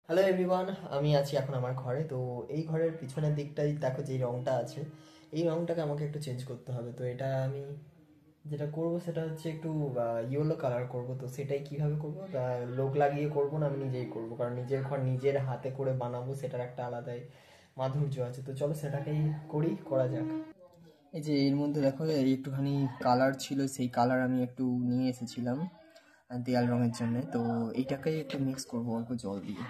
Hello everyone, আমি আছি এখন আমার ঘরে। তো এই ঘরের পিছনের দিকটাই দেখো, যে রংটা আছে এই রংটাকে আমাকে একটু চেঞ্জ করতে হবে। তো এটা আমি যেটা করব সেটা হচ্ছে একটু ইয়েলো কালার করব। তো সেটাই কিভাবে করব, লোক লাগিয়ে করব না আমি নিজেই করব, কারণ নিজের ঘর নিজের হাতে করে বানাবো, সেটার একটা আলাদাই মাধুর্য আছে। তো চলো সেটাকেই করা যাক। এই যে এর মধ্যে দেখো, এই একটুখানি কালার ছিল, সেই কালার আমি একটু নিয়ে এসেছিলাম দেয়াল রঙের জন্য। তো এইটাকে একটু মিক্স করবো অল্প জল দিয়ে।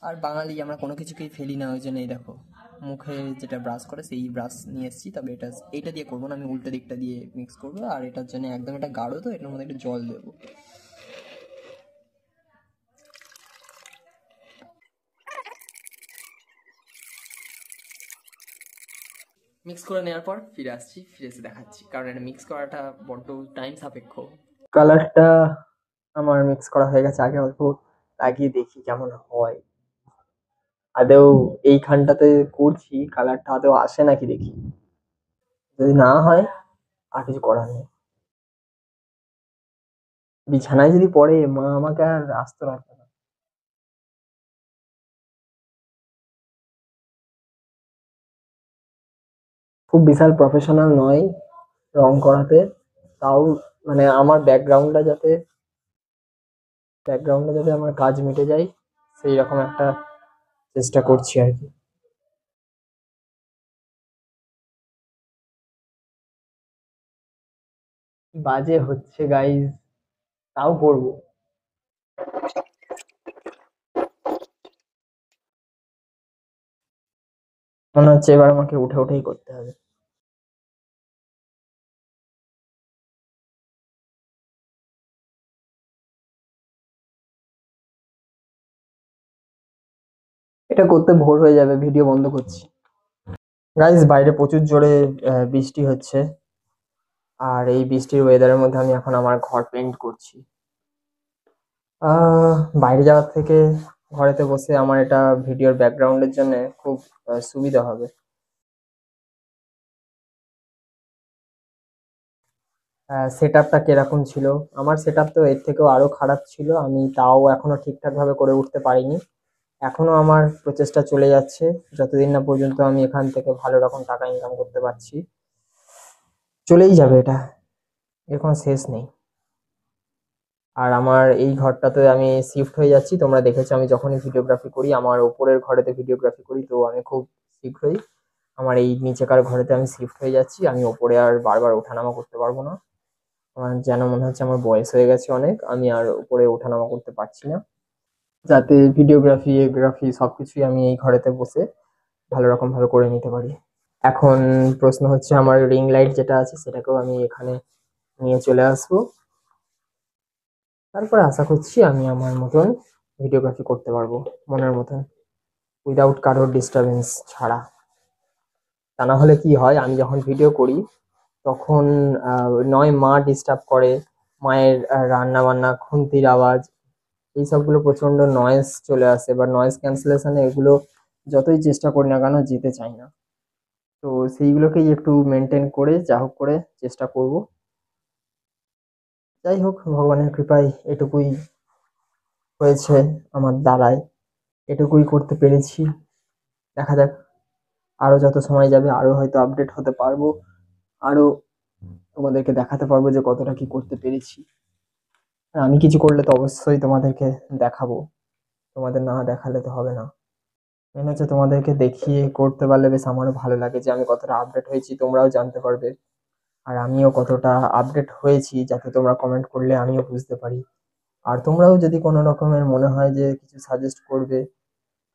আর বাঙালি আমরা কোনো কিছুকেই ফেলি না, ওই জন্য এই দেখো মুখে যেটা ব্রাশ করে সেই ব্রাশ নিয়ে এসেছি। তবে এইটা দিয়ে করবো না, আমি উল্টো দিকটা দিয়ে মিক্স করবো। আর এটার জন্য একদম এটা গাঢ়, তো এটার মধ্যে একটু জল দেবো। মিক্স করে নেওয়ার পর ফিরে এসে দেখাচ্ছি, কারণ এটা মিক্স করাটা বড্ড টাইম সাপেক্ষ। কালারটা আমার মিক্স করা হয়ে গেছে, আগে অল্প লাগিয়ে দেখি কেমন হয়। আদৌ এইখানটাতে করছি, কালারটা আদৌ আসে নাকি দেখি। যদি না হয় আর কিছু করার নেই। বিছানায় যদি পড়ে মা আমাকে আর আস্ত রাখবে না। খুব বিশাল প্রফেশনাল নয় রং করাতে, তাও মানে আমার ব্যাকগ্রাউন্ডে যাতে আমার কাজ মিটে যায়, সেই রকম একটা চেষ্টা করছি আর কি। বাজে হচ্ছে গাইজ, তাও করবো। মনে হচ্ছে এবার আমাকে উঠে উঠেই করতে হবে। এটা করতে ভোর হয়ে যাবে, ভিডিও বন্ধ করছি। গাইজ বাইরে প্রচুর জোরে বৃষ্টি হচ্ছে। আর এই বৃষ্টির ওয়েদারের মধ্যে আমি এখন আমার ঘর পেইন্ট করছি। আহ বাইরে যাওয়ার থেকে ঘরেতে বসে আমার এটা ভিডিওর ব্যাকগ্রাউন্ডের জন্য খুব সুবিধা হবে। সেট আপটা কিরকম ছিল? আমার সেট আপ তো এর থেকেও আরো খারাপ ছিল, আমি তাও এখনো ঠিকঠাক ভাবে করে উঠতে পারিনি। এখনো আমার প্রচেষ্টা চলে যাচ্ছে, যতদিন না পর্যন্ত আমি এখান থেকে ভালো রকম টাকা ইনকাম করতে পারছি। চলেই যাবে এটা, এর কোনো শেষ নেই। আর আমার এই ঘরটাতে আমি শিফট হয়ে যাচ্ছি, তোমরা দেখেছো আমি যখনই ভিডিওগ্রাফি করি আমার ওপরের ঘরেতে ভিডিওগ্রাফি করি, তো আমি খুব শীঘ্রই আমার এই নিচেকার ঘরেতে আমি শিফট হয়ে যাচ্ছি। আমি ওপরে আর বারবার ওঠানামা করতে পারবো না। আমার যেন মনে হচ্ছে আমার বয়স হয়ে গেছে অনেক, আমি আর উপরে ওঠানামা করতে পারছি না। যাতে ভিডিওগ্রাফি এগ্রাফি সবকিছুই আমি এই ঘরেতে বসে ভালো রকম ভাবে করে নিতে পারি। এখন প্রশ্ন হচ্ছে, আমার রিং লাইট যেটা আছে সেটাকেও আমি এখানে নিয়ে চলে আসবো। তারপরে আশা করছি আমি আমার মতন ভিডিওগ্রাফি করতে পারবো, মনের মতন, উইদাউট কারোর ডিস্টারবেন্স ছাড়া। তা না হলে কি হয়, আমি যখন ভিডিও করি তখন নয় মা ডিস্টার্ব করে, মায়ের রান্না বান্না, খুন্তির আওয়াজ, এই সবগুলো প্রচন্ড নয়েজ চলে আসে, বা নয়েজ ক্যান্সেলেশনে এগুলো যতই চেষ্টা করি না কেন যেতে চাই না। তো সেইগুলোকেই একটু মেনটেন করে যা হোক করে চেষ্টা করব। যাই হোক, ভগবানের কৃপায় এটুকুই হয়েছে আমার দ্বারায়, এটুকুই করতে পেরেছি। দেখা যাক, আরো যত সময় যাবে আরো হয়তো আপডেট হতে পারবো, আরো তোমাদেরকে দেখাতে পারবো যে কতটা কি করতে পেরেছি। আর আমি কিছু করলে তো অবশ্যই তোমাদেরকে দেখাবো, তোমাদের না দেখালে তো হবে না। মেন হচ্ছে তোমাদেরকে দেখিয়ে করতে পারলে বেশ আমারও ভালো লাগে, যে আমি কতটা আপডেট হয়েছি তোমরাও জানতে পারবে। আর আমিও কতটা আপডেট হয়েছি, যাতে তোমরা কমেন্ট করলে আমিও বুঝতে পারি। আর তোমরাও যদি কোনো রকমের মনে হয় যে কিছু সাজেস্ট করবে,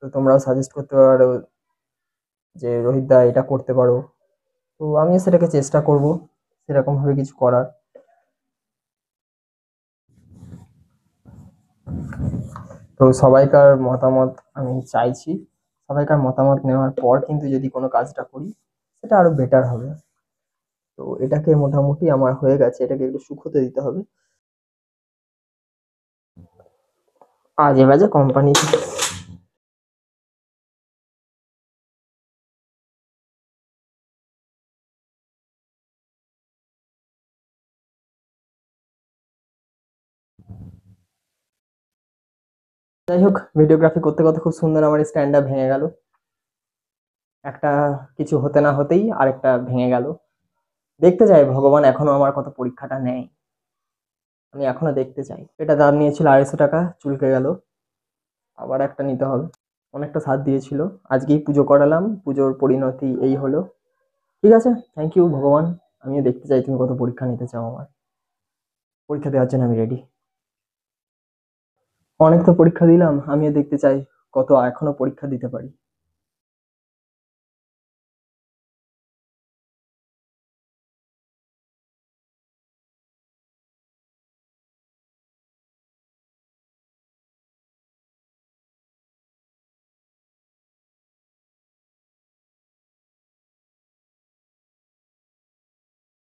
তো তোমরাও সাজেস্ট করতে পারো যে রোহিত দা এটা করতে পারো। তো আমিও সেটাকে চেষ্টা করব সেরকম ভাবে কিছু করার। তো সবাইকার মতামত আমি চাইছি, সবাইকার মতামত নেওয়ার পর কিন্তু যদি কোনো কাজটা করি সেটা আরো বেটার হবে। তো এটাকে মোটামুটি আমার হয়ে গেছে, এটাকে একটু শুকোতে দিতে হবে। আজে বাজে কোম্পানি। যাই হোক, ভিডিওগ্রাফি করতে করতে খুব সুন্দর আমার স্ট্যান্ডটা ভেঙে গেল। একটা কিছু হতে না হতেই আরেকটা ভেঙে গেল। দেখতে চাই ভগবান এখনো আমার কত পরীক্ষাটা নেয়, আমি এখনো দেখতে চাই। এটা দাম নিয়েছিল 250 টাকা, চুলকে গেল, আবার একটা নিতে হবে। অনেকটা সাথ দিয়েছিল, আজকেই পুজো করালাম, পুজোর পরিণতি এই হলো। ঠিক আছে, থ্যাংক ইউ ভগবান। আমিও দেখতে চাই তুমি কত পরীক্ষা নিতে চাও আমার। পরীক্ষা দেওয়ার জন্য আমি রেডি। অনেক তো পরীক্ষা দিলাম, আমিও দেখতে চাই কত এখনো পরীক্ষা দিতে পারি।